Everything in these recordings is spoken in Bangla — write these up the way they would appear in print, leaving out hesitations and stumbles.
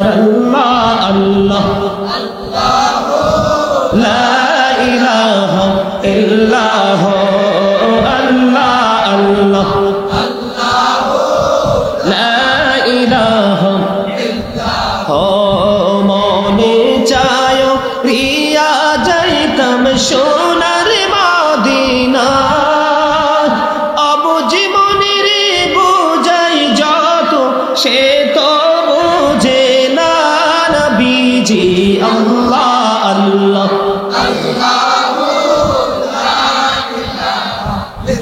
Allah Allah La ilaha illallah Allah Allah La ilaha illallah মনে চায় প্রিয়া যাইতাম সোনার মদিনা অবুঝ মনের বুঝাই যত সে তো বুঝে না নবীজি আল্লাহ আল্লাহ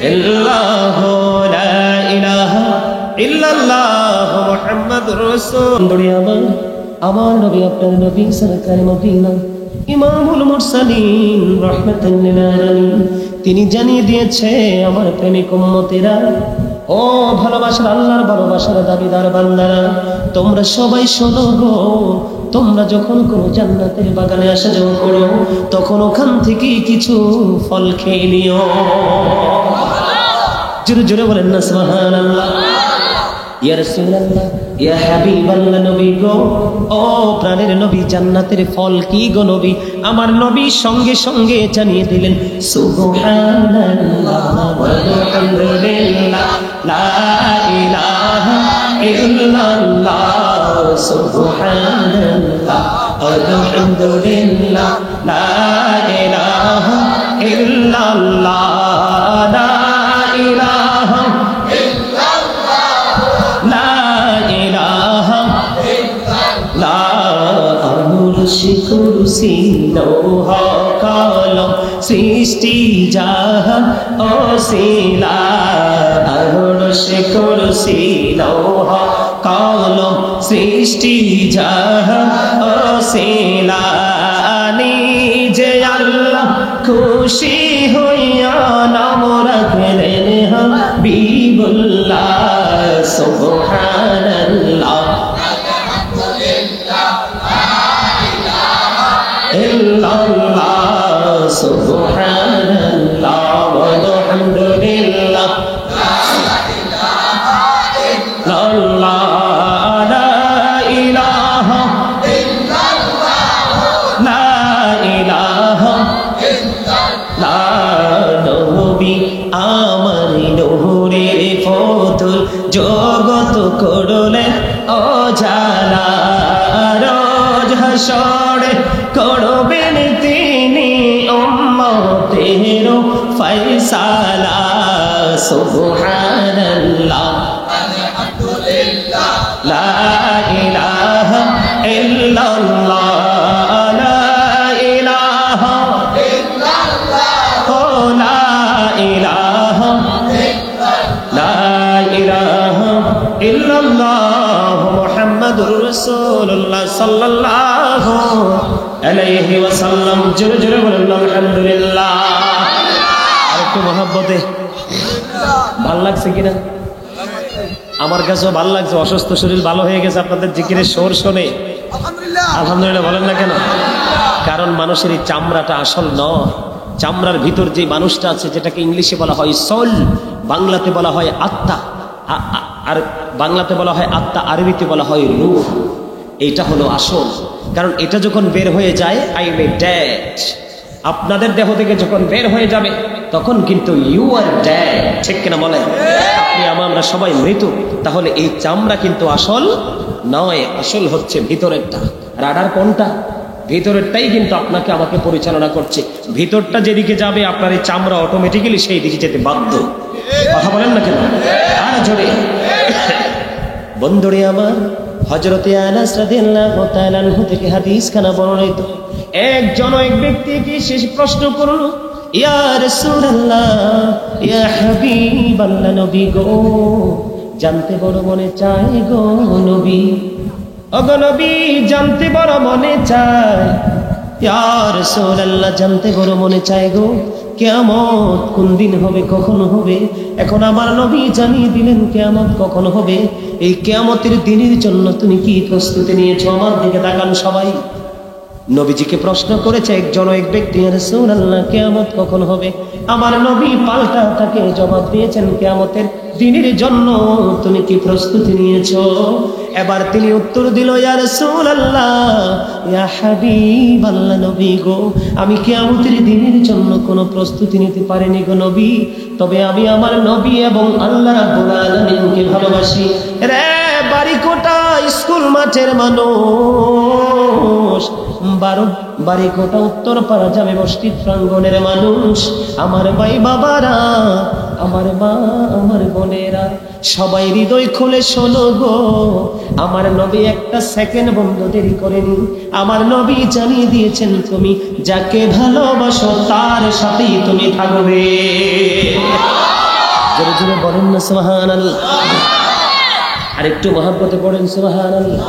ইল্লাল্লাহ লা ইলাহা ইল্লাল্লাহ মুহাম্মাদুর রাসূলুল্লাহ আমার নবী আপনার নবী সরকার মদিনা ইমামুল মুরসালিন রাহমাতুল লিল আলামিন তিনি জানিয়ে দিয়েছে আমার প্রেমিক উম্মতেরা ও ভালোবাসার আল্লাহর ভালোবাসার দাবিদার বান্দারা তোমরা সবাই শোনো গো তোমরা যখন কোনো জান্নাতের বাগানে আসা যাওয়া করো তখন ওখান থেকে কিছু ফল খেয়ে নিও জোরে জোরে বলেন না সুবহানাল্লাহ ইয়া রাসূলুল্লাহ ইয়া হাবিবাল্লাহ নবী গো ও প্রাণের নবী জান্নাতের ফল কি গো নবী আমার নবী সঙ্গে সঙ্গে জানিয়ে দিলেন সুবহানাল্লাহ ওয়ালহামদুলিল্লাহ লা ইলাহা ইল্লাল্লাহ সুবহানাল্লাহ ওয়ালহামদুলিল্লাহ লা ইলাহা ইল্লাল্লাহ লা ইলাহা কুরসি লৌহ কলম সৃষ্টি যাহা অসিলা আরশ কুরসি লৌহ কলম সৃষ্টি যাহা অসিলা নিজে আল্লাহ খুশি হইয়া নাম রাখলেন হাবিবুল্লাহ সুবহানাল্লাহ illallah subhanallah walhamdulillah la ilaha illallah la ilaha illallah la ilaha illallah নবী আমার নূরের ফতুল জগত করলেন অজালা রোজ হাসরে করবেন তিনি উম্মতের ফয়সালা সুবহানাল্লাহ আলহামদুলিল্লাহ লা ইলাহা ইল্লাল্লাহ লা ইলাহা ইল্লাল্লাহ লা ইলাহা লা ইলাহা ইল্লাল্লাহ মুহাম্মাদুর রাসূলুল্লাহ সাল্লাল্লাহু আলাইহি ওয়াসাল্লাম জোরে জোরে বলেন আলহামদুলিল্লাহ আর একটু মহব্বতে ভালো লাগছে কিনা আমার কাছেও ভালো লাগছে অসুস্থ শরীর ভালো হয়ে গেছে আপনাদের জিকিরের সুর শুনে আলহামদুলিল্লাহ বলেন না কেন কারণ মানুষের এই চামড়াটা আসল নয় চামড়ার ভিতর যে মানুষটা আছে যেটাকে ইংলিশে বলা হয় সোল বাংলাতে বলা হয় আত্মা আর বাংলাতে বলা হয় আত্মা আরবিতে বলা হয় রূহ এইটা হলো আসল কারণ এটা যখন বের হয়ে যায় আই এম ডেড আপনাদের দেহ থেকে যখন বের হয়ে যাবে তখন কিন্তু ইউ আর ডেড ঠিক কিনা বলেন আপনি আমরা সবাই মৃত তাহলে এই চামড়া কিন্তু আসল নয় আসল হচ্ছে ভিতরেরটা রাডার কোনটা ভিতরেরটাই কিন্তু আপনাকে আমাকে পরিচালনা করছে ভিতরটা যেদিকে যাবে আপনার এই চামড়া অটোমেটিক্যালি সেই দিকে যেতে বাধ্য কথা বলেন না কেন আর জোরে বন্ধুরে আমার হযরতে আনাস রাদিয়াল্লাহু তাআলা আনহু থেকে হাদিস খানা বর্ণিত একজন এক ব্যক্তি কি শেষ প্রশ্ন করল ইয়া রাসূলুল্লাহ ইয়া হাবিবাল্লাহ নবী গো জানতে বড় মনে চাই গো নবী ওগো নবী জানতে বড় মনে চাই ইয়া রাসূলুল্লাহ জানতে বড় মনে চাই গো কিয়ামত কোন দিন হবে কখন হবে এখন আমার নবী জানিয়ে দিলেন কিয়ামত কখন হবে এই কিয়ামতের দিনের জন্য তুমি কি প্রস্তুতি নিয়েছো আমার দিকে তাকান সবাই নবীজিকে প্রশ্ন করেছে এক ব্যক্তি, ইয়া রাসূলুল্লাহ কিয়ামত কখন হবে? আমার নবী পাল্টা তাকে জবাব দিয়েছেন, কিয়ামতের দিনের জন্য তুমি কি প্রস্তুতি নিয়েছো? এবার তিনি উত্তর দিল, ইয়া রাসূলুল্লাহ, ইয়া হাবিবাল্লাহ, নবী গো, আমি কিয়ামতের দিনের জন্য কোনো প্রস্তুতি নিতে পারিনি গো নবী, তবে আমি আমার নবী এবং আল্লাহ রাব্বুল আলামিনকে ভালোবাসি। রে বাড়িকোটা স্কুল মাঠের মানুষ, বাড়িকোটা উত্তরপাড়া জামে মসজিদ প্রাঙ্গণের মানুষ, আমার ভাই বাবারা, আমার মা, আমার বোনেরা, সবাই হৃদয় খুলে শোনো গো, আমার নবী একটা সেকেন্ড বন্ধ দেরি করেনি। আমার নবী জানিয়ে দিয়েছেন, তুমি যাকে ভালোবাসো তার সাথেই তুমি থাকবে। জোরে জোরে বলেন না সুবহানাল্লাহ। আর একটু মহব্বতে পড়েন সুবহানাল্লাহ।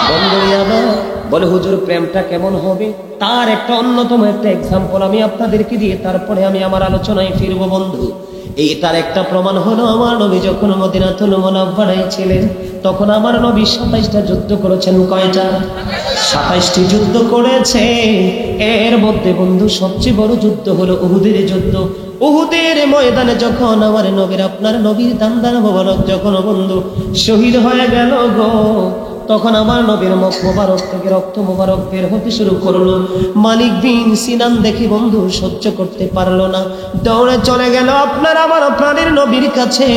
বন্ধুরা আমার বলে, হুজুর প্রেমটা কেমন হবে? তার একটা অন্যতম একটা এক্সাম্পল আমি আপনাদেরকে দিয়ে তারপরে আমি আমার আলোচনায় ফিরবো বন্ধু। এই তার একটা প্রমাণ হলো, আমার নবী যখন মদিনাতুল মুনাওয়ারায় ছিলেন তখন আমার নবী 27টা যুদ্ধ করেছেন। কয়টা? 27টি যুদ্ধ করেছে। এর মধ্যে বন্ধু সবচেয়ে বড় যুদ্ধ হলো উহুদের যুদ্ধ। উহুদের ময়দানে যখন আমার নবীর, আপনার নবীর দান্দার মোবারক যখন বন্ধু শহীদ হয়ে গেল গো, তখন আমার নবীর মুখ মোবারক থেকে রক্ত মোবারক বের হতে শুরু করলো। মালিক বিন সিনান দেখি বন্ধু সহ্য করতে পারলো না, দৌড়ে চলে গেল আপনার আমার প্রাণের নবীর কাছে,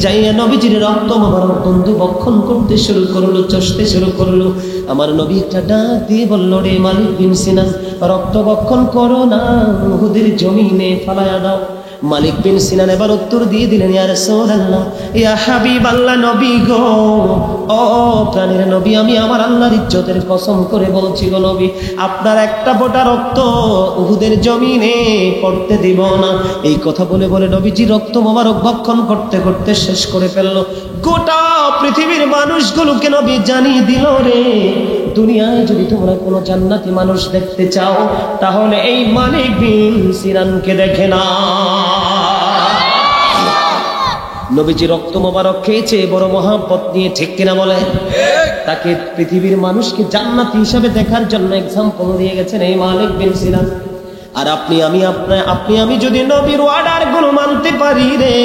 যাইয়া নবীজির রক্ত মোবারক বন্ধু বক্ষণ করতে শুরু করলো, চষতে শুরু করলো। আমার নবী একটা ডাক দিয়ে বলল, রে মালিক বিন সিনান, রক্ত বক্ষণ করো না, উহুদের জমিনে ফালায়া দাও। মালিক বিন সিনান এবার উত্তর দিয়ে দিলেন, ইয়া রাসূলুল্লাহ, ইয়া হাবিবাল্লাহ, নবী গো, ও প্রাণের নবী, আমি আমার আল্লাহর ইজ্জতের কসম করে বলছি গো নবী, আপনার একটা ফোঁটা রক্ত উহুদের জমিনে পড়তে দিব না। এই কথা বলে বলে নবীজি রক্ত মোবারক ভক্ষণ করতে করতে শেষ করে ফেললো। গোটা পৃথিবীর মানুষগুলোকে নবী জানিয়ে দিল, রে দুনিয়ায় যদি তোমরা কোনো জান্নাতি মানুষ দেখতে চাও তাহলে এই মালিক বিন সিনানকে দেখে না। নবীজি রক্ত মোবারক খেয়েছে বড় মহাব্বত নিয়ে, ঠিক কিনা বলে? তাকে পৃথিবীর মানুষকে জান্নাতি হিসাবে দেখার জন্য এক্সাম্পল দিয়ে গেছেন এই মালিক বিন সিনান। আর আপনি আমি যদি নবীর অর্ডার গুলো মানতে পারি, রে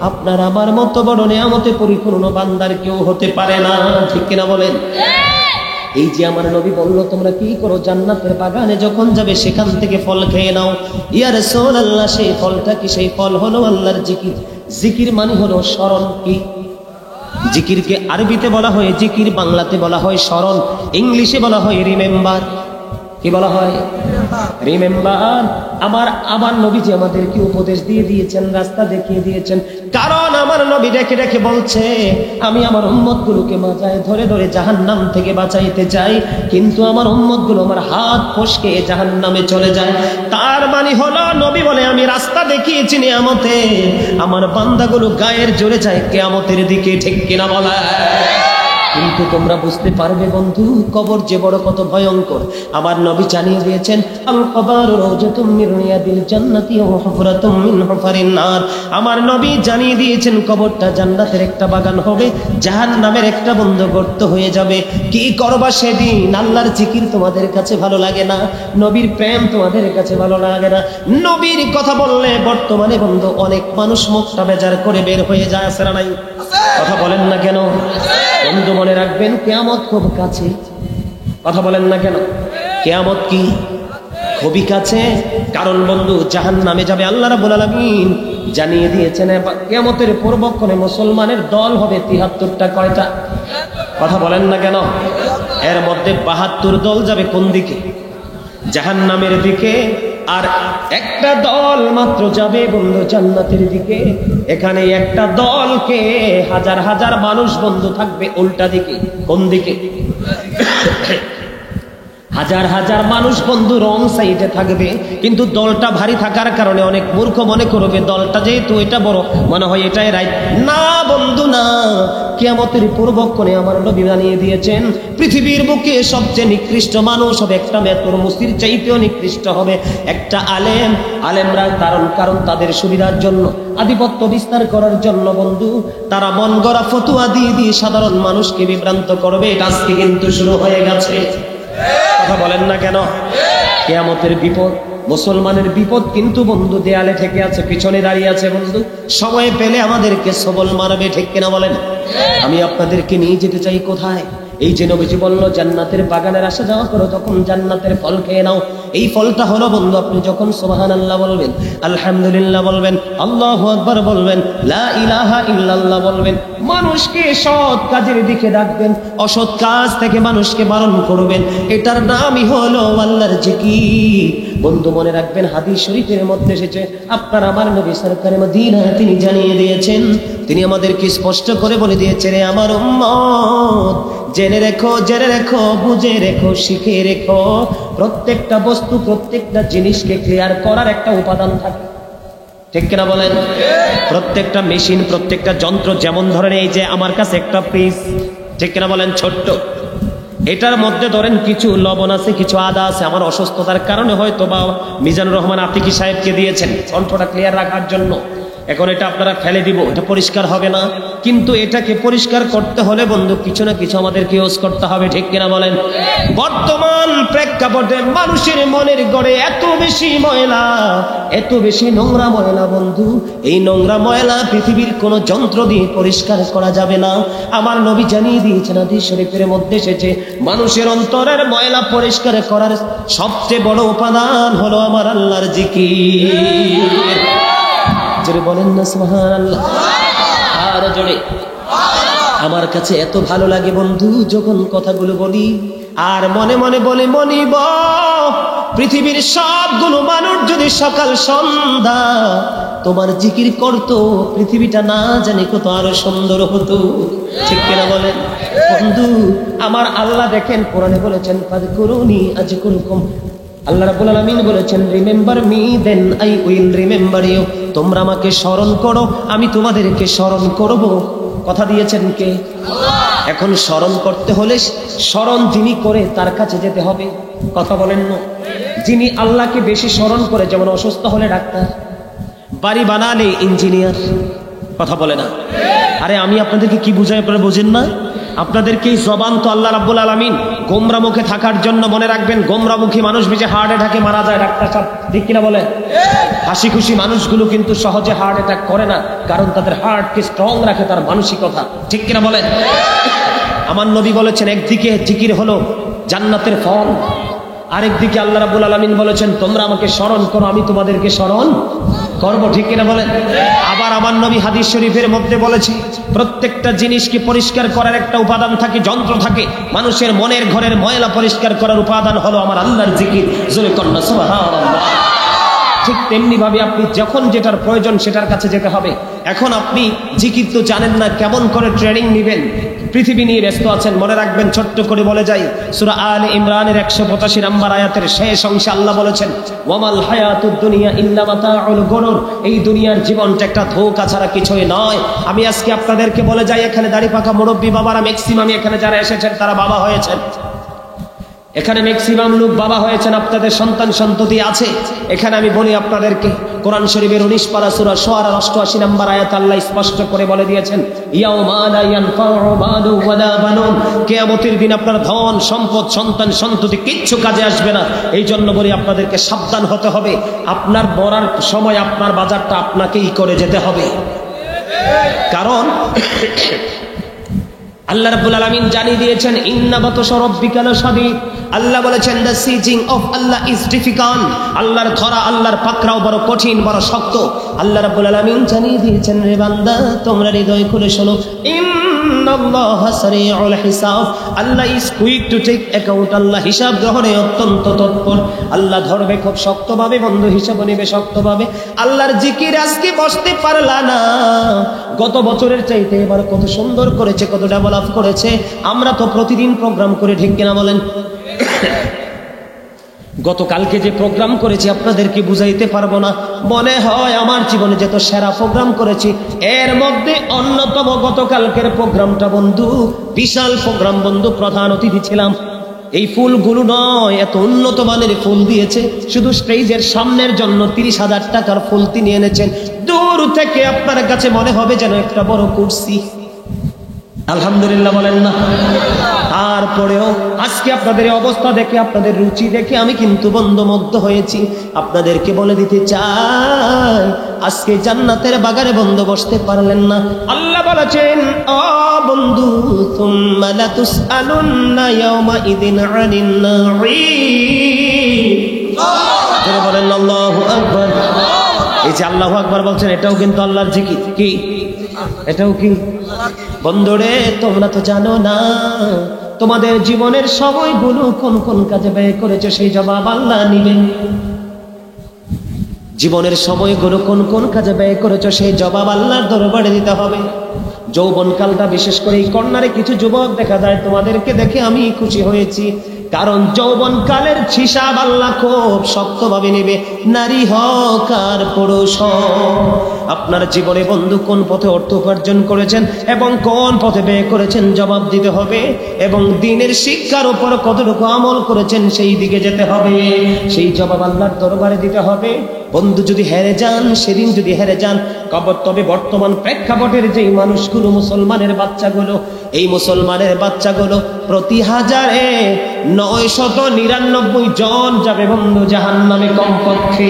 আপনার আমার মতো বড় নেয়ামতে পরিপূর্ণ বান্দার কেউ হতে পারে না, ঠিক কিনা বলেন? এই যে আমার নবী বললো, তোমরা কি করো? জান্নাতের বাগানে যখন যাবে সেখান থেকে ফল খেয়ে নাও। ইয়া রাসূলুল্লাহ, সেই ফলটা কি? সেই ফল হলো আল্লাহর জিকির। জিকির মানে হলো স্মরণ। কি? জিকিরকে আরবিতে বলা হয় জিকির, বাংলাতে বলা হয় স্মরণ, ইংলিশে বলা হয় রিমেম্বার। কি বলা হয়? রিমেম্বার। আমার নবীজি আমাদেরকে উপদেশ দিয়ে দিয়েছেন, রাস্তা দেখিয়ে দিয়েছেন, কারণ আমার নবী রেখে রেখে বলছে, আমি আমার উম্মতগুলোকে মাথায় ধরে ধরে জাহান্নাম থেকে বাঁচাইতে চাই, কিন্তু আমার উম্মতগুলো আমার হাত ফসকে জাহান্নামে চলে যায়। তার মানে হলো নবী বলে, আমি রাস্তা দেখিয়েছি নিয়ামতে, আমার বান্দাগুলো গায়ের জোরে যায় কিয়ামতের দিকে, ঠিক কিনা বলা? কিন্তু তোমরা বুঝতে পারবে বন্ধু, কবর যে বড় কত ভয়ঙ্কর। আমার নবী জানিয়ে দিয়েছেন, আল কবরু রাউযাতুম মিন রিয়াদিল জান্নাতি ওয়া হুফরাতুম মিন হুফারিন নার। আমার নবী জানিয়ে দিয়েছেন, কবরটা জান্নাতের একটা বাগান হবে, জাহান্নামের একটা বন্ধ গর্ত হয়ে যাবে। কি করবা সেদিন? আল্লাহর জিকির তোমাদের কাছে ভালো লাগে না, নবীর প্রেম তোমাদের কাছে ভালো লাগে না। নবীর কথা বললে বর্তমানে বন্ধু অনেক মানুষ মুখটা বেজার করে বের হয়ে যায়, আছে না নাই? কথা বলেন না কেন বন্ধু? মনে রাখবেন, কিয়ামত খুব কাছে। কথা বলেন না কেন? কিয়ামত কি খুবই কাছে। কারণ বন্ধু জাহান্নামে যাবে আল্লাহ রাব্বুল আলামিন জানিয়ে দিয়েছেন, কিয়ামতের পূর্বক্ষণে মুসলমানের দল হবে 73টা। কয়টা? কথা বলেন না কেন? এর মধ্যে 72 দল যাবে কোন দিকে? জাহান্নামের দিকে। আর একটা দল মাত্র যাবে বন্ধু জান্নাতের দিকে। এখানে একটা দলকে হাজার হাজার মানুষ বন্ধু থাকবে উল্টা দিকে। কোন দিকে? হাজার হাজার মানুষ বন্ধু রং সাইডে থাকবে, কিন্তু দলটা ভারী থাকার কারণে অনেক মূর্খ মনে করবে দলটা যেহেতু এটা বড়, মনে হয় এটাই রাইট। না বন্ধু না, কিয়ামতের পূর্বক্ষণে আমার নবী জানিয়ে দিয়েছেন, পৃথিবীর বুকে সবচেয়ে নিকৃষ্ট মানুষ হবে একটা মেতর মুসির চাইতেও নিকৃষ্ট হবে একটা আলেম। আলেমরা কারণ তাদের সুবিধার জন্য, আধিপত্য বিস্তার করার জন্য বন্ধু তারা মন গড়া ফতুয়া দিয়ে দিয়ে সাধারণ মানুষকে বিভ্রান্ত করবে। এটা আজকে কিন্তু শুরু হয়ে গেছে। কথা বলেন না কেন? কিয়ামতের বিপদ, মুসলমানের বিপদ কিন্তু বন্ধু দেয়ালে ঠেকে আছে, পিছনে দাঁড়িয়ে আছে বন্ধু। সময় পেলে আমাদেরকে সবল মারবে, ঠিক কিনা বলেন? আমি আপনাদেরকে নিয়ে যেতে চাই কোথায়? এই যে নবীজি বলল জান্নাতের বাগানের আসা যাওয়া করো, তখন জান্নাতের ফল খেয়ে নাও। এই ফলটা হলো বন্ধু, আপনি যখন সুবহানাল্লাহ বলবেন, আলহামদুলিল্লাহ বলবেন, আল্লাহু আকবার বলবেন, লা ইলাহা ইল্লাল্লাহ বলবেন, মানুষকে সৎ কাজের দিকে ডাকবেন, অসৎ কাজ থেকে মানুষকে বারণ করবেন, এটার নামই হলো আল্লাহর জিকির। বন্ধু মনে রাখবেন, হাদিস শরীফের মধ্যে এসেছে, আপনার আমার নবী সরকারে মদিনা তিনি জানিয়ে দিয়েছেন, তিনি আমাদেরকে স্পষ্ট করে বলে দিয়েছেন, রে আমার উম্মত, জেনে রেখো, জেনে রেখো, বুঝে রেখো, শিখে রেখো, প্রত্যেকটা বস্তু, প্রত্যেকটা জিনিসকে ক্লিয়ার করার একটা উপাদান থাকে, ঠিক কিনা বলেন? প্রত্যেকটা মেশিন, প্রত্যেকটা যন্ত্র, যেমন ধরেন এই যে আমার কাছে একটা পিস, ঠিক কিনা বলেন, ছোট্ট, এটার মধ্যে ধরেন কিছু লবণ আছে, কিছু আদা আছে, আমার অসুস্থতার কারণে হয়তো বা মিজানুর রহমান আতিকি সাহেবকে দিয়েছেন কণ্ঠটা ক্লিয়ার রাখার জন্য। এখন এটা আপনারা ফেলে দিব, এটা পরিষ্কার হবে না, কিন্তু এটাকে পরিষ্কার করতে হলে বন্ধু কিছু না কিছু আমাদেরকে ইউজ করতে হবে, ঠিক কিনা বলেন? বর্তমান প্রেক্ষাপটে মানুষের মনের গড়ে এত বেশি ময়লা, এত বেশি নোংরা ময়লা বন্ধু, এই নোংরা ময়লা পৃথিবীর কোনো যন্ত্র দিয়ে পরিষ্কার করা যাবে না। আমার নবী জানিয়ে দিয়েছেন, হাদিস শরীফের মধ্যে এসেছে, মানুষের অন্তরের ময়লা পরিষ্কার করার সবচেয়ে বড় উপাদান হলো আমার আল্লাহর জিকির। জোরে বলেন না সুবহানাল্লাহ। আর জোরে। আমার কাছে এত ভালো লাগে বন্ধু যখন কথাগুলো বলি, আর মনে মনে বলি, মনিব, পৃথিবীর সবগুলো মানুষ যদি সকাল সন্ধ্যা তোমার জিকির করতো, পৃথিবীটা না জানি কত আরো সুন্দর হতো, ঠিক কিনা বলেন? বন্ধু আমার আল্লাহ দেখেন কোরআনে বলেছেন, ফাযকুরুনি আযকুরকুম, আল্লাহ রাব্বুল আলামিন বলেছেন, remember me then I will remember you, তোমরা আমাকে স্মরণ করো, আমি তোমাদেরকে স্মরণ করব। কথা দিয়েছেন কে? এখন স্মরণ করতে হলে স্মরণ যিনি করে তার কাছে যেতে হবে, কথা বলেন না? যিনি আল্লাহকে বেশি স্মরণ করে, যেমন অসুস্থ হলে ডাক্তার, বাড়ি বানালে ইঞ্জিনিয়ার, কথা বলে না? আরে আমি আপনাদেরকে কি বুঝাই, আপনারা বোঝেন না? আপনাদেরকে এই জবান তো আল্লাহ রাব্বুল আলামিন গোমরা মুখে থাকার জন্য, মনে রাখবেন, গোমরামুখী মানুষ বেশি হার্ট অ্যাটাকে মারা যায়, ডাক্তার সাহেব ঠিক কিনা বলে? হাসি খুশি মানুষগুলো কিন্তু সহজে হার্ট অ্যাটাক করে না, কারণ তাদের হার্টকে স্ট্রং রাখে তার মানসিকতা, ঠিক কিনা বলেন? আমার নবী বলেছেন, একদিকে জিকির হলো জান্নাতের ফল, আরেকদিকে আল্লাহ রাব্বুল আলামিন বলেছেন, তোমরা আমাকে স্মরণ করো, আমি তোমাদেরকে স্মরণ করব, ঠিক কিনা বলেন? আবার আমার নবী হাদিস শরীফের মধ্যে বলেছে, প্রত্যেকটা জিনিসকে পরিষ্কার করার একটা উপাদান থাকে, যন্ত্র থাকে, মানুষের মনের ঘরের ময়লা পরিষ্কার করার উপাদান হলো আমার আল্লাহর জিকির। জোরে কন্না সুবহানাল্লাহ। ঠিক তেমনি ভাবে আপনি যখন যেটার প্রয়োজন সেটার কাছে যেতে হবে। এখন আপনি জিকির তো জানেন না, কেমন করে ট্রেনিং নেবেন? পৃথিবী নিয়ে ব্যস্ত আছেন, মনে রাখবেন, ছোট্ট করে বলে যাই, সূরা আলে ইমরানের 185 নম্বর আয়াতের শেষ অংশে আল্লাহ বলেছেন, ওয়ামাল হায়াতুদ দুনিয়া ইল্লা মাতাউল গুরুর, এই দুনিয়ার জীবনটা একটা ধোঁকা ছাড়া কিছুই নয়। আমি আজকে আপনাদেরকে বলে যাই, এখানে দাড়ি পাকা মুরব্বী বাবারা ম্যাক্সিমাম এখানে যারা এসেছেন তারা বাবা হয়েছেন, এখানে ম্যাক্সিমাম লোক বাবা হয়েছেন, আপনাদের সন্তান সন্ততি আছে। এখানে আমি বলি আপনাদেরকে, কোরআন শরীফের 19 পারা সূরা শুআরা 88 নম্বর আয়াত আল্লাহ স্পষ্ট করে বলে দিয়েছেন, ইয়াউমা লা ইয়ানফাউ মালু ওয়ালা বানুন, কিয়ামতের দিন আপনার ধন সম্পদ সন্তান সন্ততি কিচ্ছু কাজে আসবে না। এই জন্য বলি আপনাদেরকে সাবধান হতে হবে, আপনার মরার সময় আপনার বাজারটা আপনাকেই করে যেতে হবে। কারণ আল্লাহ রাব্বুল আলামিন জানিয়ে দিয়েছেন, ইন্না বাতশা রাব্বিকা লাশাদীদ, আল্লাহ বলেছেন, the seizing of Allah is difficult, আল্লাহর ধরা, আল্লাহর পাকড়াও বড় কঠিন, বড় শক্ত। আল্লাহ রাব্বুল আলামিন জানিয়ে দিয়েছেন, রে বান্দা তোমরা হৃদয় খুলে শোনো, ইন্নাল্লাহা সারিউল হিসাব, Allah is quick to take account, আল্লাহ হিসাব গ্রহণে অত্যন্ত তৎপর। আল্লাহ ধরবে খুব শক্তভাবে, বন্ধু হিসাব নেবে শক্তভাবে। আল্লাহর জিকির আজকে বসতে পারলা না, গত বছরের চাইতে এবার কত সুন্দর করেছে, কত ডেভেলপ করেছে। আমরা তো প্রতিদিন প্রোগ্রাম করে, ঠিক কিনা বলেন? গতকালকে যে প্রোগ্রাম করেছি আপনাদেরকে বুঝাইতে পারবো না, মনে হয় আমার জীবনে যত সেরা প্রোগ্রাম করেছি এর মধ্যে অন্যতম গতকালকের প্রোগ্রামটা বন্ধু, বিশাল প্রোগ্রাম বন্ধু, প্রধান অতিথি ছিলাম। এই ফুলগুলো নয়, এত উন্নত মানের ফুল দিয়েছে, শুধু স্টেজের সামনের জন্য 30,000 টাকার ফুল তিনি এনেছেন। দূর থেকে আপনার কাছে মনে হবে যেন একটা বড় কুরসি। আলহামদুলিল্লাহ বলেন না? আর তারপরেও আজকে আপনাদের এই অবস্থা দেখে, আপনাদের রুচি দেখে আমি কিন্তু মুগ্ধ হয়েছি। আপনাদেরকে বলে দিতে চাই, আজকে জান্নাতের বাগানে বন্ধু বসতে পারলেন না। আল্লাহ বলেছেন, ও বন্ধু, তুম্মা লাতুসআলুন্না ইয়াওমাইযিন আনিন নাঈম। যারা বলেন আল্লাহু আকবার। এই যে আল্লাহু আকবার বলছেন, এটাও কিন্তু আল্লাহর জিকির। কি এটাও কি? বন্ধুরে, তোমরা তো জানো না তোমাদের জীবনের সময়গুলো কোন কোন কাজে ব্যয় করেছে, সেই জবাব আল্লাহ নিবেন। জীবনের সময়গুলো কোন কোন কাজে ব্যয় করেছে, সেই জবাব আল্লাহর দরবারে দিতে হবে। যৌবনকালটা, বিশেষ করে এই কর্নারে কিছু যুবক দেখা যায়, তোমাদেরকে দেখে আমি খুশি হয়েছি, কারণ যৌবনকালের হিসাব আল্লাহ খুব শক্তভাবে নেবে, নারী হোক আর পুরুষ হোক। আপনার জীবনে বন্ধু কোন পথে অর্থ উপার্জন করেছেন এবং কোন পথে ব্যয় করেছেন, জবাব দিতে হবে। এবং দ্বীনের শিক্ষার উপর কতটুকু আমল করেছেন, সেই দিকে যেতে হবে, সেই জবাব আল্লাহর দরবারে দিতে হবে। বন্ধু যদি হেরে যান, সেদিন যদি হেরে যান, তবে বর্তমান প্রেক্ষাপটের যেই মানুষগুলো, মুসলমানের বাচ্চাগুলো, এই মুসলমানের বাচ্চাগুলো প্রতি হাজারে 999 জন যাবে বন্ধু জাহান্নামে কমপক্ষে।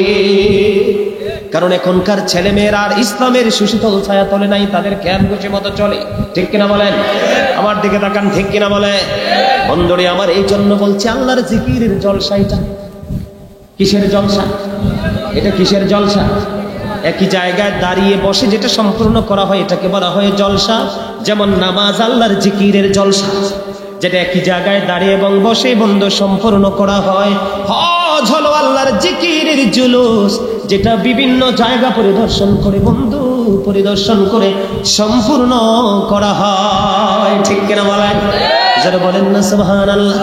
কারণ এখনকার ছেলেমেয়েরা আর ইসলামের সুশীতল ছায়া তলে নাই, তাদের জ্ঞান খুশি মতো চলে। ঠিক কিনা বলেন? আমার দিকে তাকান, ঠিক কিনা বলে? বন্ধুরে আমার, এই জন্য বলছি, আল্লাহর জিকিরের জলসা এটা। কিসের জলসা? এটা কিসের জলসা? একই জায়গায় দাঁড়িয়ে বসে যেটা সম্পূর্ণ করা হয়, এটাকে বলা হয় জলসা। যেমন নামাজ আল্লাহর জিকিরের জলসা, যেটা একই জায়গায় দাঁড়িয়ে এবং বসে বন্ধু সম্পূর্ণ করা হয়। হজ হলো আল্লাহর জিকিরের জুলুস, যেটা বিভিন্ন জায়গা পরিদর্শন করে বন্ধু, পরিদর্শন করে সম্পূর্ণ করা হয়। ঠিক কিনা বলেন? যারা বলেন না সুবহানাল্লাহ।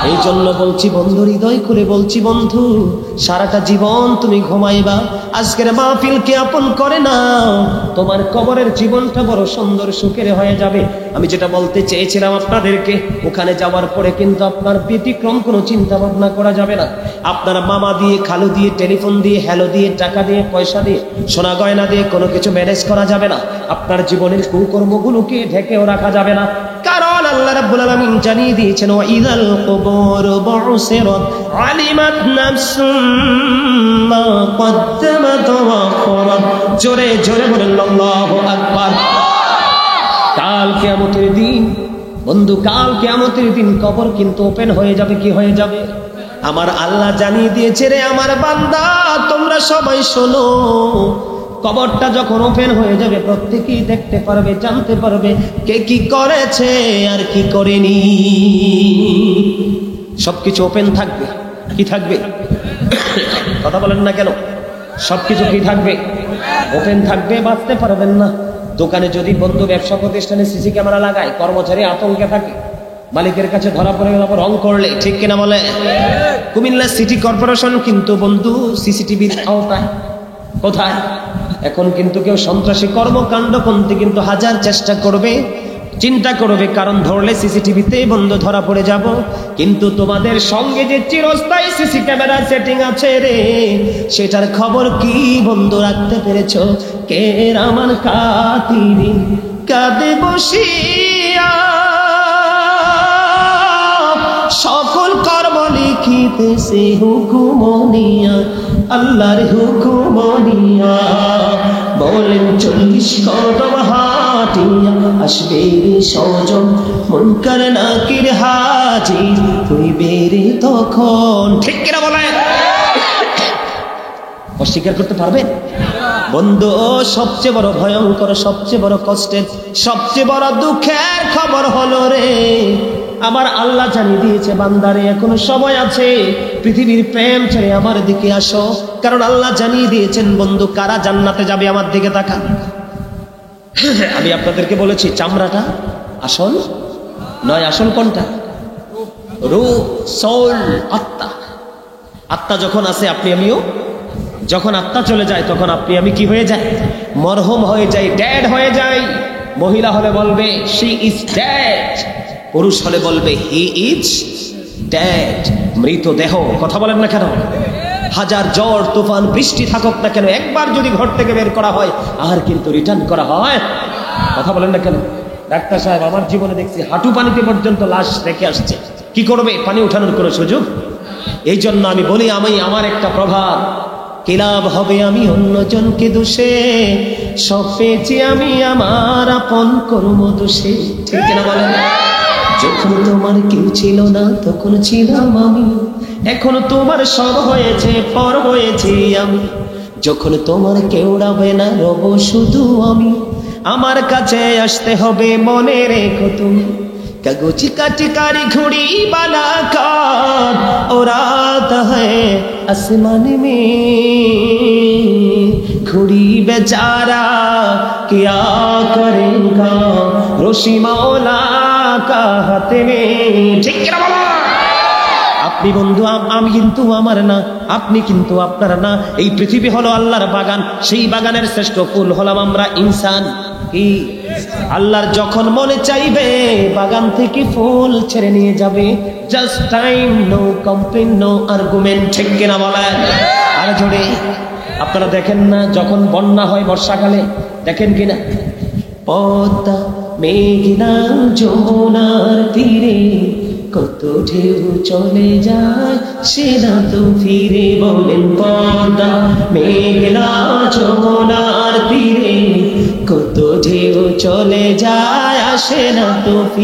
এই জন্য বলছি বন্ধু, হৃদয় খুলে বলছি বন্ধু, সারাটা জীবন তুমি ঘুমাইবা, আজকের মাহফিলকে আপন করে নাও, তোমার কবরের জীবনটা বড় সুন্দর সুখের হয়ে যাবে। আমি যেটা বলতে চেয়েছিলাম আপনাদেরকে, ওখানে যাওয়ার পরে কিন্তু আপনার ব্যতিক্রম কোনো চিন্তা ভাবনা করা যাবে না। আপনার মামা দিয়ে, খালু দিয়ে, টেলিফোন দিয়ে, হ্যালো দিয়ে, টাকা দিয়ে, পয়সা দিয়ে, সোনা গয়না দিয়ে কোনো কিছু ম্যানেজ করা যাবে না। আপনার জীবনের কুকর্মগুলোকে ঢেকেও রাখা যাবে না, কারণ আল্লাহ রাব্বুল আলামিন জানিয়ে দিয়েছেন, ওয়া ইযাল কুবুর বুসিরাত আলিমাত নাফসুম মা কদ্দামাত ওয়া আখরাত। জোরে জোরে বলেন আল্লাহু আকবার। কাল কিয়ামতের দিন বন্ধু, কাল কিয়ামতের দিন কবর কিন্তু ওপেন হয়ে যাবে। কি হয়ে যাবে? আমার আল্লাহ জানিয়ে দিয়েছে, রে আমার বান্দা, তোমরা সবাই শোনো, কবরটা যখন ওপেন হয়ে যাবে, প্রত্যেকেই দেখতে পারবে, জানতে পারবে কে কি করেছে আর কি করেনি। সবকিছু ওপেন থাকবে। কি থাকবে? কথা বলেন না কেন? সবকিছু কি থাকবে? ওপেন থাকবে, বাঁচতে পারবেন না। দোকানে যদি বন্ধু, ব্যবসা প্রতিষ্ঠানে সিসি ক্যামেরা লাগায়, কর্মচারী আতঙ্কে থাকে, মালিকের কাছে ধরা পড়ে গেল রং করলে। ঠিক কিনা বলে? কুমিল্লা সিটি কর্পোরেশন কিন্তু বন্ধু সিসিটিভির আওতায়। কোথায়? এখন কিন্তু কেউ সন্ত্রাসী কর্মকাণ্ড করতে কিন্তু হাজার চেষ্টা করবে, চিন্তা করবে, কারণ ধরলে সিসিটিভিতে বন্ধু ধরা পড়ে যাব। কিন্তু তোমাদের সঙ্গে যে চিরস্থায়ী সিসি ক্যামেরা সেটিং আছে রে, সেটার খবর কি বন্ধু রাখতে পেরেছ? কে রামান কাতিরি কাঁদে বসিয়া, সকল কর্ম লিখিতেছে হুকুমনিয়া, আল্লাহর হুকুমনিয়া। বলেন 40 কদম হাঁটিয়া আসবে রে সজন, মুনকার নাকির হাজির হইবে রে তখন। ঠিক কিনা বলেন? অস্বীকার করতে পারবেন? বন্ধু, সবচেয়ে বড় ভয়ঙ্কর, সবচেয়ে বড় কষ্টের, সবচেয়ে বড় দুঃখের খবর হলো রে, আমার আল্লাহ জানিয়ে দিয়েছে, বান্দারে এখনো সময় আছে, পৃথিবীর প্রেম ছেড়ে আমার দিকে আসো। কারণ আল্লাহ জানিয়ে দিয়েছেন বন্ধু, কারা জান্নাতে যাবে। আমার দিকে তাকান। আমি আপনাদেরকে বলেছি, চামড়াটা আসল নয়, আসল কোনটা? রূহ, সোল, আত্মা। আত্মা যখন আছে, আপনি আমিও, যখন আত্মা চলে যায় তখন আপনি আমি কি হয়ে যায়? মরহুম হয়ে যাই, ড্যাড হয়ে যাই। মহিলা হলে বলবে শি ইজ ড্যাড, পুরুষ হলে বলবে হি ইজ ড্যাড। মৃতদেহ। কথা বলেন না কেন? হাজার ঝড় তুফান বৃষ্টি থাকুক না কেন, একবার যদি ঘর থেকে বের করা হয় আর কিন্তু রিটার্ন করা হয়। কথা বলেন না কেন? ডাক্তার সাহেব আমার জীবনে দেখছি হাঁটু পানিতে পর্যন্ত লাশ রেখে আসছে, কি করবে? পানি উঠানোর কোনো সুযোগ। এই জন্য আমি বলি, আমার একটা প্রভাব, কি লাভ হবে আমি অন্যজনকে দোষে, সব পেয়েছি আমি আমার আপন কর্ম দোষে। ঠিক না বলেন? যখন তোমার কেউ ছিল না তখন ছিলাম আমি, এখন তোমার সব হয়েছে, পর হয়েছি আমি। যখন তোমার কেউ রবে না, রব শুধু আমি। আমার কাছে আসতে হবে, মনে রেখো তুমি। কাগজ কাটিকারি ঘুড়ি বানা कर उड़ाता है आसमान में, घुड़ी बेचारा क्या करेगा रोशी मौला का हाथ में। ठीक है ना? আপনি বন্ধু, আমি কিন্তু আমার না, আপনি কিন্তু আপনার না। এই পৃথিবী হলো আল্লাহর বাগান, সেই বাগানের শ্রেষ্ঠ ফুল হলাম আমরা ইনসান। কি আল্লাহর যখন মনে চাইবে বাগান থেকে ফুল ছেড়ে নিয়ে যাবে, just time, no complain, no argument. ঠিক কিনা বলেন? আর জোরে আপনারা দেখেন না যখন বন্যা হয় বর্ষাকালে, দেখেন কিনা? পদ্মা মেঘনা যমুনার তীরে কত ঢেউ চলে যায়, সে না তো ফিরে। বলেন পদ্মা মেঘনা যমুনার তীরে কত ঢেউ চলে যায়, আসে না তো ফিরে।